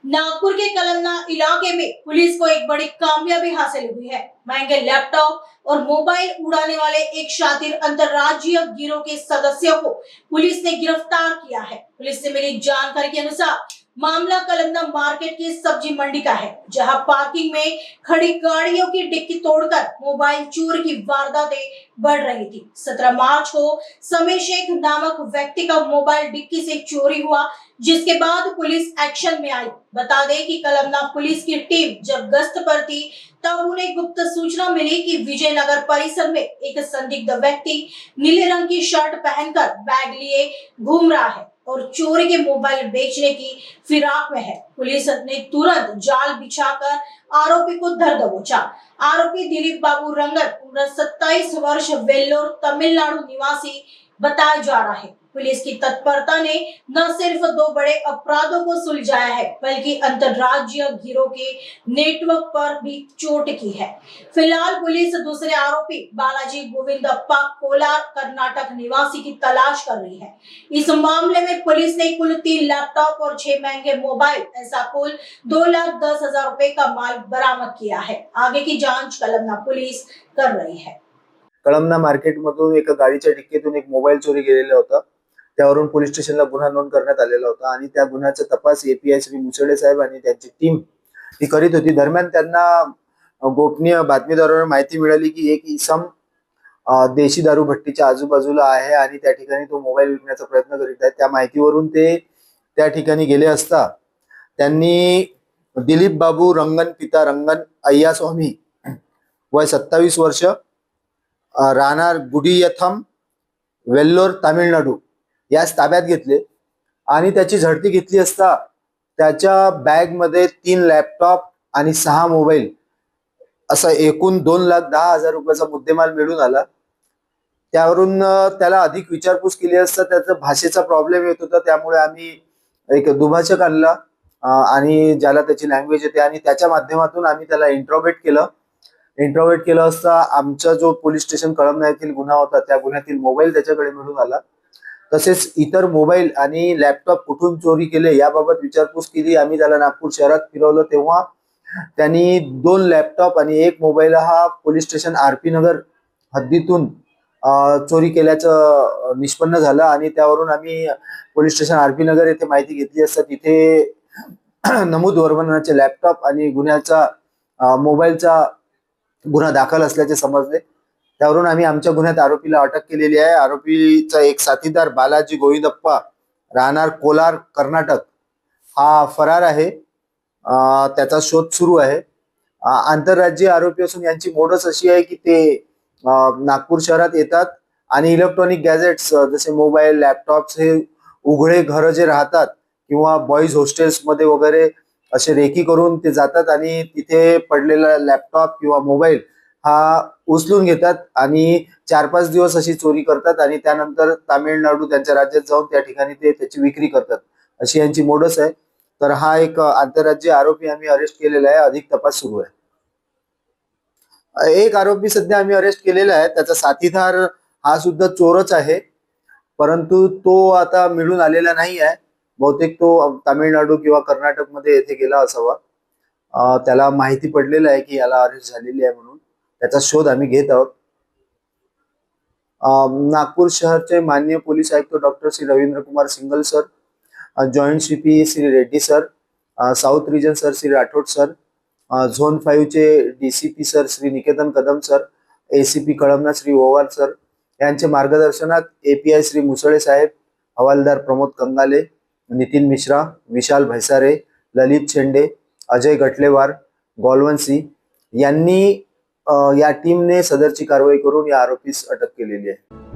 नागपुर के कलमना इलाके में पुलिस को एक बड़ी कामयाबी हासिल हुई है। महंगे लैपटॉप और मोबाइल उड़ाने वाले एक शातिर अंतरराज्यीय गिरोह के सदस्यों को पुलिस ने गिरफ्तार किया है। पुलिस से मिली जानकारी के अनुसार मामला कलमना मार्केट की सब्जी मंडी का है, जहां पार्किंग में खड़ी गाड़ियों की डिक्की तोड़कर मोबाइल चोरी की वारदातें बढ़ रही थी। 17 मार्च को समीर शेख नामक व्यक्ति का मोबाइल डिक्की से चोरी हुआ, जिसके बाद पुलिस एक्शन में आई। बता दें कि कलमना पुलिस की टीम जब गश्त पर थी, तब उन्हें गुप्त सूचना मिली कि विजयनगर परिसर में एक संदिग्ध व्यक्ति नीले रंग की शर्ट पहनकर बैग लिए घूम रहा है और चोरी के मोबाइल बेचने की फिराक में है। पुलिस ने तुरंत जाल बिछाकर आरोपी को धर दबोचा। आरोपी दिलीप बाबू रंगन, उम्र 27 वर्ष, वेल्लोर तमिलनाडु निवासी बताया जा रहा है। पुलिस की तत्परता ने न सिर्फ 2 बड़े अपराधों को सुलझाया है, बल्कि अंतरराज्यीय गिरोह के नेटवर्क पर भी चोट की है। फिलहाल पुलिस दूसरे आरोपी बालाजी गोविंदप्पा, कोलार कर्नाटक निवासी की तलाश कर रही है। इस मामले में पुलिस ने कुल 3 लैपटॉप और 6 महंगे मोबाइल, ऐसा कुल 2,10,000 रुपए का माल बरामद किया है। आगे की जांच कलमना पुलिस कर रही है। कळमना मार्केट मधून एका गाडीच्या डिक्कीतून एक मोबाईल चोरी गेलेला होता। त्यावरून पोलीस स्टेशनला गुन्हा नोंद करण्यात आलेला होता आणि त्या गुन्ह्याचा तपास एपीआय श्री मुसळे साहेब आणि त्यांची टीम ही करीत होती। दरम्यान त्यांना गोपनीय बातमीदारावर माहिती मिळाली की एक इसम देशी दारू भट्टीच्या आजूबाजूला आहे आणि त्या ठिकाणी तो मोबाईल विकण्याचा प्रयत्न करीत आहे। त्या माहितीवरून ते त्या ठिकाणी गेले असता त्यांनी दिलीप बाबू रंगन, पिता रंगन अय्या स्वामी, वय 27 वर्ष, राहणार गुडियथम, वेल्लोर तामिळनाडू, यास ताब्यात घेतले आणि त्याची झडती घेतली असता त्याच्या बॅग मध्ये 3 लॅपटॉप आणि 6 मोबाईल असा एकूण 2,10,000 रुपयाचा मुद्देमाल मिळून आला। त्यावरून त्याला अधिक विचारपूस केली असता त्याचा भाषेचा प्रॉब्लेम येत होता, त्यामुळे आम्ही एक दुभाषक आणला आणि ज्याला त्याची लँग्वेज येते आणि त्याच्या माध्यमातून आम्ही त्याला इंट्रोगेट केलं असता आमचा जो पोलीस स्टेशन कळमना येथील गुन्हा होता त्या गुन्ह्यातील मोबाईल त्याच्याकडे मिळून आला। तसेच इतर मोबाईल आणि लॅपटॉप कुठून चोरी केले याबाबत विचारपूस केली। आम्ही त्याला नागपूर शहरात फिरवलं, तेव्हा त्यांनी 2 लॅपटॉप आणि 1 मोबाईल हा पोलीस स्टेशन आरपी नगर हद्दीतून चोरी केल्याचं निष्पन्न झालं आणि त्यावरून आम्ही पोलीस स्टेशन आरपी नगर येथे माहिती घेतली असता तिथे नमूद वर्णनाचे लॅपटॉप आणि गुन्ह्याचा मोबाईलचा गुन्हा दाखल असल्याचे समजले। त्यावरून आम्ही आमच्या गुन्ह्यात आरोपीला अटक केलेली आहे। आरोपीचा एक साथीदार बालाजी गोविंदप्पा, राहणार कोलार कर्नाटक, हा फरार आहे। त्याचा शोध सुरू आहे। आंतरराज्यीय आरोपी असून यांची मोडस अशी आहे की ते नागपूर शहरात येतात आणि इलेक्ट्रॉनिक गॅजेट्स जसे मोबाईल, लॅपटॉप्स हे उघडे घर जे राहतात किंवा बॉईज हॉस्टेल्स मध्ये वगैरे असे रेकी करून ते जातात आणि तिथे पडलेला लॅपटॉप किंवा मोबाईल हा उचलून घेतात आणि 4-5 दिवस अशी चोरी करतात आणि त्यानंतर तामिळनाडू त्यांच्या राज्यात जाऊन त्या ठिकाणी ते त्याची विक्री करतात, अशी यांची मोडस आहे। तर हा एक आंतरराज्यीय आरोपी आम्ही अरेस्ट केलेला आहे। अधिक तपास सुरू आहे। एक आरोपी सध्या आम्ही अरेस्ट केलेला आहे, त्याचा साथीदार हा सुद्धा चोरच आहे, परंतु तो आता मिळून आलेला नाही आहे। बहुतेक तो तामिळनाडू किंवा कर्नाटक मध्ये येथे गेला असावा। त्याला माहिती पडलेलं आहे की याला अरेस्ट झालेली आहे म्हणून त्याचा शोध आम्ही घेत आहोत। नागपूर शहरचे माननीय पोलीस आयुक्त doctor Shri Ravindra Kumar Singal sir, joint CP Shri Reddy sir, south region sir Shri Rathod sir, zone 5 चे DCP sir Shri Niketan Kadam sir, ACP Kalamna Shri Owar sir यांच्या मार्गदर्शनात एपीआय श्री मुसळे साहेब, हवालदार प्रमोद कंगाले, नितीन मिश्रा, विशाल भैसारे, ललित शेंडे, अजय गटलेवार, गोलवंशी यांनी या टीमने सदरची कारवाई करून या आरोपीस अटक केलेली आहे।